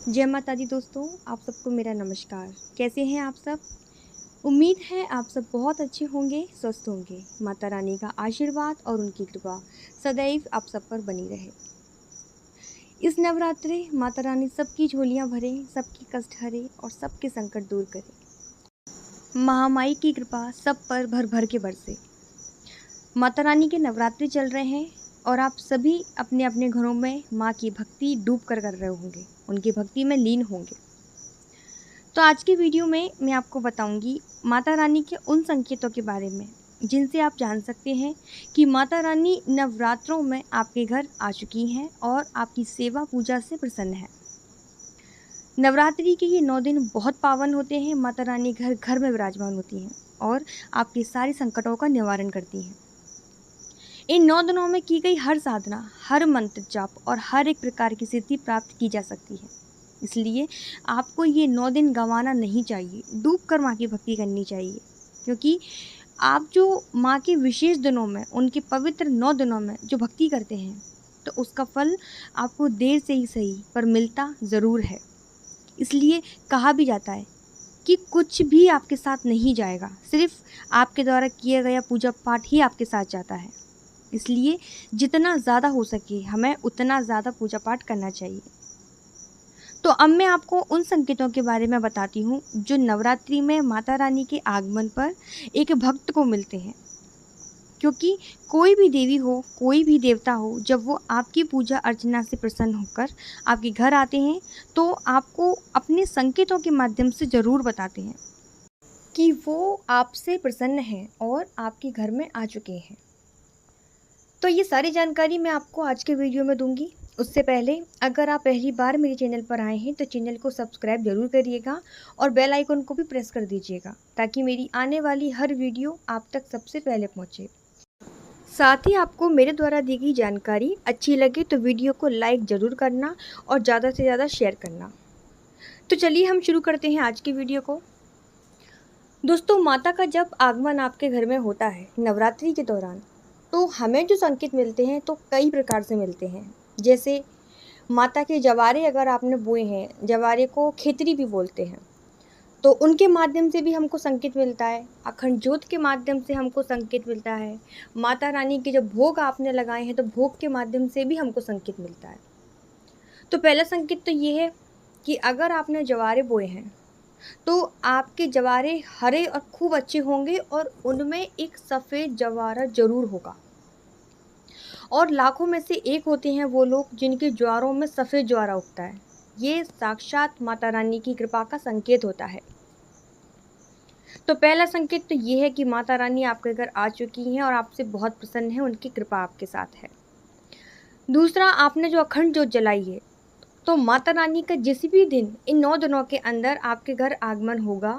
जय माता दी दोस्तों, आप सबको मेरा नमस्कार। कैसे हैं आप सब? उम्मीद है आप सब बहुत अच्छे होंगे, स्वस्थ होंगे। माता रानी का आशीर्वाद और उनकी कृपा सदैव आप सब पर बनी रहे। इस नवरात्रे माता रानी सबकी झोलियां भरे, सबकी कष्ट हरे और सबके संकट दूर करे। महामाई की कृपा सब पर भर भर के बरसे। माता रानी के नवरात्रि चल रहे हैं और आप सभी अपने अपने घरों में माँ की भक्ति डूब कर रहे होंगे, उनकी भक्ति में लीन होंगे। तो आज की वीडियो में मैं आपको बताऊंगी माता रानी के उन संकेतों के बारे में जिनसे आप जान सकते हैं कि माता रानी नवरात्रों में आपके घर आ चुकी हैं और आपकी सेवा पूजा से प्रसन्न है। नवरात्रि के ये 9 दिन बहुत पावन होते हैं। माता रानी घर घर में विराजमान होती हैं और आपके सारे संकटों का निवारण करती हैं। इन 9 दिनों में की गई हर साधना, हर मंत्र जाप और हर एक प्रकार की सिद्धि प्राप्त की जा सकती है। इसलिए आपको ये 9 दिन गंवाना नहीं चाहिए, डूब कर माँ की भक्ति करनी चाहिए, क्योंकि आप जो माँ के विशेष दिनों में, उनके पवित्र 9 दिनों में जो भक्ति करते हैं तो उसका फल आपको देर से ही सही पर मिलता ज़रूर है। इसलिए कहा भी जाता है कि कुछ भी आपके साथ नहीं जाएगा, सिर्फ आपके द्वारा किया गया पूजा पाठ ही आपके साथ जाता है। इसलिए जितना ज़्यादा हो सके हमें उतना ज़्यादा पूजा पाठ करना चाहिए। तो अब मैं आपको उन संकेतों के बारे में बताती हूँ जो नवरात्रि में माता रानी के आगमन पर एक भक्त को मिलते हैं। क्योंकि कोई भी देवी हो, कोई भी देवता हो, जब वो आपकी पूजा अर्चना से प्रसन्न होकर आपके घर आते हैं तो आपको अपने संकेतों के माध्यम से ज़रूर बताते हैं कि वो आपसे प्रसन्न हैं और आपके घर में आ चुके हैं। तो ये सारी जानकारी मैं आपको आज के वीडियो में दूंगी। उससे पहले अगर आप पहली बार मेरे चैनल पर आए हैं तो चैनल को सब्सक्राइब जरूर करिएगा और बेल आइकन को भी प्रेस कर दीजिएगा ताकि मेरी आने वाली हर वीडियो आप तक सबसे पहले पहुंचे। साथ ही आपको मेरे द्वारा दी गई जानकारी अच्छी लगे तो वीडियो को लाइक ज़रूर करना और ज़्यादा से ज़्यादा शेयर करना। तो चलिए हम शुरू करते हैं आज की वीडियो को। दोस्तों, माता का जब आगमन आपके घर में होता है नवरात्रि के दौरान तो हमें जो संकेत मिलते हैं तो कई प्रकार से मिलते हैं। जैसे माता के जवारे अगर आपने बोए हैं, जवारे को खेतरी भी बोलते हैं, तो उनके माध्यम से भी हमको संकेत मिलता है। अखंड ज्योत के माध्यम से हमको संकेत मिलता है। माता रानी के जब भोग आपने लगाए हैं तो भोग के माध्यम से भी हमको संकेत मिलता है। तो पहला संकेत तो ये है कि अगर आपने जवारे बोए हैं तो आपके जवारे हरे और खूब अच्छे होंगे और उनमें एक सफ़ेद जवारा ज़रूर होगा। और लाखों में से एक होते हैं वो लोग जिनके ज्वारों में सफ़ेद ज्वारा उगता है। ये साक्षात माता रानी की कृपा का संकेत होता है। तो पहला संकेत तो ये है कि माता रानी आपके घर आ चुकी हैं और आपसे बहुत प्रसन्न है, उनकी कृपा आपके साथ है। दूसरा, आपने जो अखंड ज्योत जलाई है तो माता रानी का जिस भी दिन इन 9 दिनों के अंदर आपके घर आगमन होगा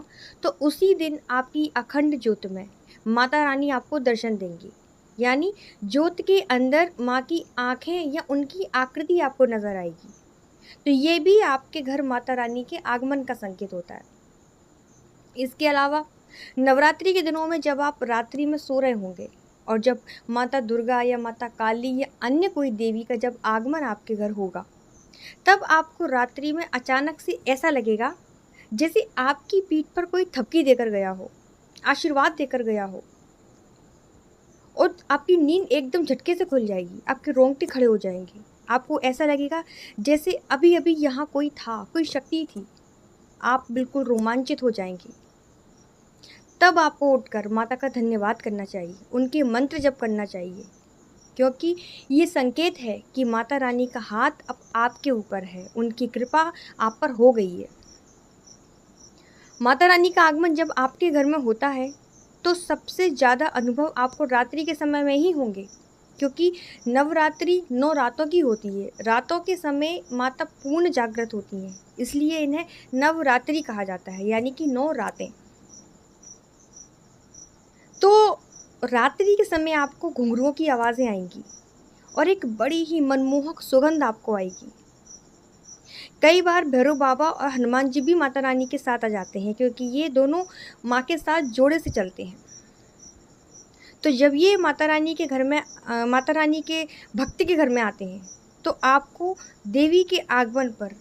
तो उसी दिन आपकी अखंड ज्योत में माता रानी आपको दर्शन देंगी। यानी ज्योत के अंदर माँ की आँखें या उनकी आकृति आपको नज़र आएगी। तो ये भी आपके घर माता रानी के आगमन का संकेत होता है। इसके अलावा नवरात्रि के दिनों में जब आप रात्रि में सो रहे होंगे और जब माता दुर्गा या माता काली या अन्य कोई देवी का जब आगमन आपके घर होगा तब आपको रात्रि में अचानक से ऐसा लगेगा जैसे आपकी पीठ पर कोई थपकी देकर गया हो, आशीर्वाद देकर गया हो, और आपकी नींद एकदम झटके से खुल जाएगी, आपके रोंगटे खड़े हो जाएंगे। आपको ऐसा लगेगा जैसे अभी अभी यहाँ कोई था, कोई शक्ति थी। आप बिल्कुल रोमांचित हो जाएंगे। तब आपको उठकर माता का धन्यवाद करना चाहिए, उनके मंत्र जप करना चाहिए, क्योंकि ये संकेत है कि माता रानी का हाथ अब आपके ऊपर है, उनकी कृपा आप पर हो गई है। माता रानी का आगमन जब आपके घर में होता है तो सबसे ज़्यादा अनुभव आपको रात्रि के समय में ही होंगे, क्योंकि नवरात्रि 9 रातों की होती है। रातों के समय माता पूर्ण जागृत होती हैं, इसलिए इन्हें नवरात्रि कहा जाता है, यानी कि 9 रातें। तो रात्रि के समय आपको घुंघरुओं की आवाज़ें आएंगी और एक बड़ी ही मनमोहक सुगंध आपको आएगी। कई बार भैरव बाबा और हनुमान जी भी माता रानी के साथ आ जाते हैं, क्योंकि ये दोनों माँ के साथ जोड़े से चलते हैं। तो जब ये माता रानी के घर में माता रानी के भक्त के घर में आते हैं तो आपको देवी के आगमन पर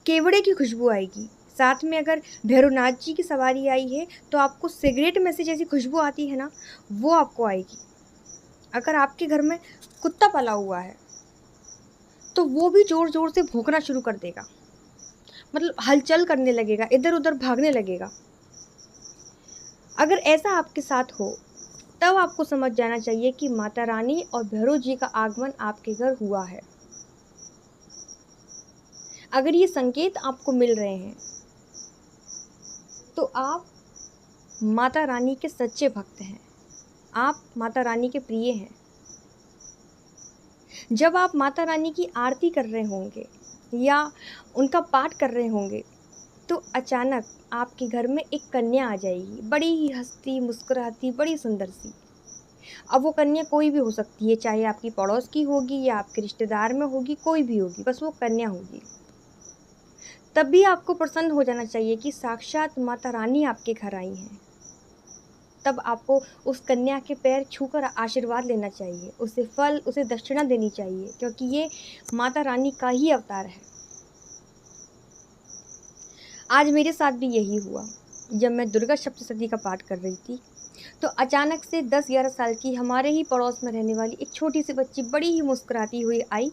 केवड़े की खुशबू आएगी। साथ में अगर भैरवनाथ जी की सवारी आई है तो आपको सिगरेट में से जैसी खुशबू आती है ना, वो आपको आएगी। अगर आपके घर में कुत्ता पला हुआ है तो वो भी ज़ोर ज़ोर से भौंकना शुरू कर देगा, मतलब हलचल करने लगेगा, इधर उधर भागने लगेगा। अगर ऐसा आपके साथ हो तब आपको समझ जाना चाहिए कि माता रानी और भैरव जी का आगमन आपके घर हुआ है। अगर ये संकेत आपको मिल रहे हैं तो आप माता रानी के सच्चे भक्त हैं, आप माता रानी के प्रिय हैं। जब आप माता रानी की आरती कर रहे होंगे या उनका पाठ कर रहे होंगे तो अचानक आपके घर में एक कन्या आ जाएगी, बड़ी ही हंसती मुस्कुराती, बड़ी सुंदर सी। अब वो कन्या कोई भी हो सकती है, चाहे आपकी पड़ोस की होगी या आपके रिश्तेदार में होगी, कोई भी होगी, बस वो कन्या होगी। तब भी आपको प्रसन्न हो जाना चाहिए कि साक्षात माता रानी आपके घर आई हैं। तब आपको उस कन्या के पैर छूकर आशीर्वाद लेना चाहिए, उसे फल, उसे दक्षिणा देनी चाहिए, क्योंकि ये माता रानी का ही अवतार है। आज मेरे साथ भी यही हुआ। जब मैं दुर्गा सप्तशती का पाठ कर रही थी तो अचानक से 10-11 साल की हमारे ही पड़ोस में रहने वाली एक छोटी सी बच्ची बड़ी ही मुस्कुराती हुई आई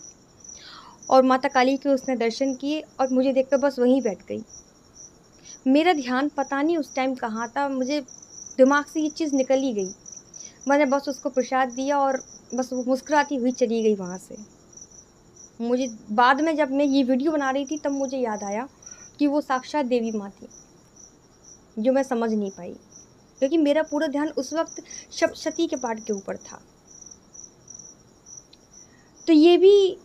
और माता काली के उसने दर्शन किए और मुझे देखकर बस वहीं बैठ गई। मेरा ध्यान पता नहीं उस टाइम कहाँ था, मुझे दिमाग से ये चीज़ निकल ही गई। मैंने बस उसको प्रसाद दिया और बस वो मुस्कुराती हुई चली गई वहाँ से। मुझे बाद में जब मैं ये वीडियो बना रही थी तब मुझे याद आया कि वो साक्षात देवी माँ थी, जो मैं समझ नहीं पाई क्योंकि मेरा पूरा ध्यान उस वक्त सप्तशती के पाठ के ऊपर था। तो ये भी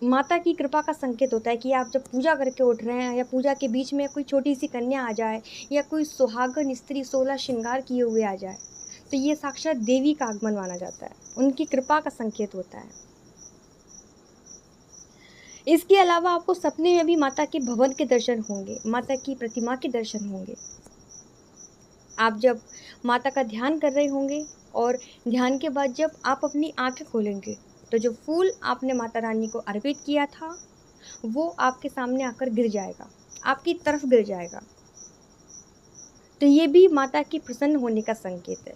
माता की कृपा का संकेत होता है कि आप जब पूजा करके उठ रहे हैं या पूजा के बीच में कोई छोटी सी कन्या आ जाए या कोई सुहागन स्त्री 16 श्रृंगार किए हुए आ जाए तो ये साक्षात देवी का आगमन माना जाता है, उनकी कृपा का संकेत होता है। इसके अलावा आपको सपने में भी माता के भवन के दर्शन होंगे, माता की प्रतिमा के दर्शन होंगे। आप जब माता का ध्यान कर रहे होंगे और ध्यान के बाद जब आप अपनी आंखें खोलेंगे तो जो फूल आपने माता रानी को अर्पित किया था वो आपके सामने आकर गिर जाएगा, आपकी तरफ गिर जाएगा। तो ये भी माता की प्रसन्न होने का संकेत है।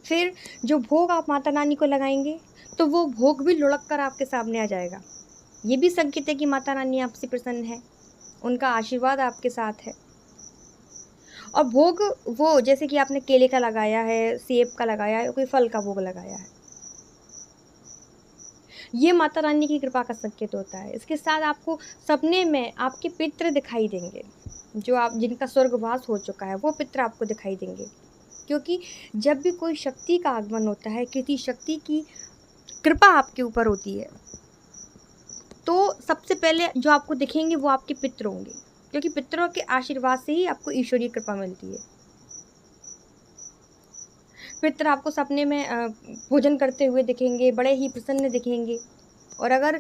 फिर जो भोग आप माता रानी को लगाएंगे तो वो भोग भी लुढ़क कर आपके सामने आ जाएगा। ये भी संकेत है कि माता रानी आपसे प्रसन्न है, उनका आशीर्वाद आपके साथ है। और भोग वो जैसे कि आपने केले का लगाया है, सेब का लगाया है, कोई फल का भोग लगाया है, ये माता रानी की कृपा का संकेत होता है। इसके साथ आपको सपने में आपके पितृ दिखाई देंगे, जो आप जिनका स्वर्गवास हो चुका है वो पितृ आपको दिखाई देंगे। क्योंकि जब भी कोई शक्ति का आगमन होता है, किसी शक्ति की कृपा आपके ऊपर होती है, तो सबसे पहले जो आपको दिखेंगे वो आपके पितृ होंगे, क्योंकि पितरों के आशीर्वाद से ही आपको ईश्वरीय कृपा मिलती है। पितर आपको सपने में भोजन करते हुए दिखेंगे, बड़े ही प्रसन्न दिखेंगे। और अगर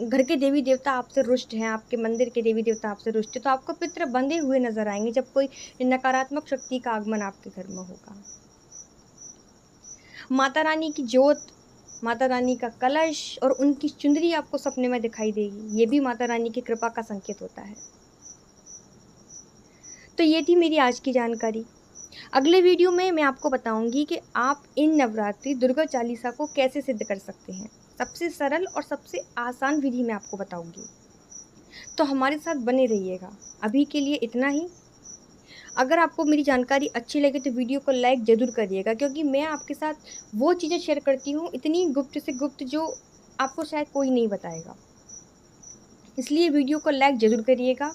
घर के देवी देवता आपसे रुष्ट हैं, आपके मंदिर के देवी देवता आपसे रुष्ट हैं, तो आपको पितर बंधे हुए नजर आएंगे जब कोई नकारात्मक शक्ति का आगमन आपके घर में होगा। माता रानी की ज्योत, माता रानी का कलश और उनकी चुंदरी आपको सपने में दिखाई देगी, ये भी माता रानी की कृपा का संकेत होता है। तो ये थी मेरी आज की जानकारी। अगले वीडियो में मैं आपको बताऊंगी कि आप इन नवरात्रि दुर्गा चालीसा को कैसे सिद्ध कर सकते हैं। सबसे सरल और सबसे आसान विधि मैं आपको बताऊंगी, तो हमारे साथ बने रहिएगा। अभी के लिए इतना ही। अगर आपको मेरी जानकारी अच्छी लगे तो वीडियो को लाइक ज़रूर करिएगा, क्योंकि मैं आपके साथ वो चीज़ें शेयर करती हूँ इतनी गुप्त से गुप्त जो आपको शायद कोई नहीं बताएगा। इसलिए वीडियो को लाइक ज़रूर करिएगा।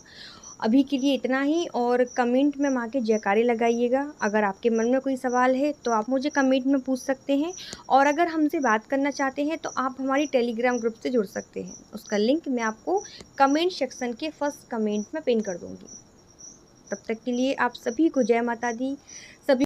अभी के लिए इतना ही, और कमेंट में माँ के जयकारे लगाइएगा। अगर आपके मन में कोई सवाल है तो आप मुझे कमेंट में पूछ सकते हैं, और अगर हमसे बात करना चाहते हैं तो आप हमारी टेलीग्राम ग्रुप से जुड़ सकते हैं। उसका लिंक मैं आपको कमेंट सेक्शन के फर्स्ट कमेंट में पिन कर दूँगी। तब तक के लिए आप सभी को जय माता दी। सभी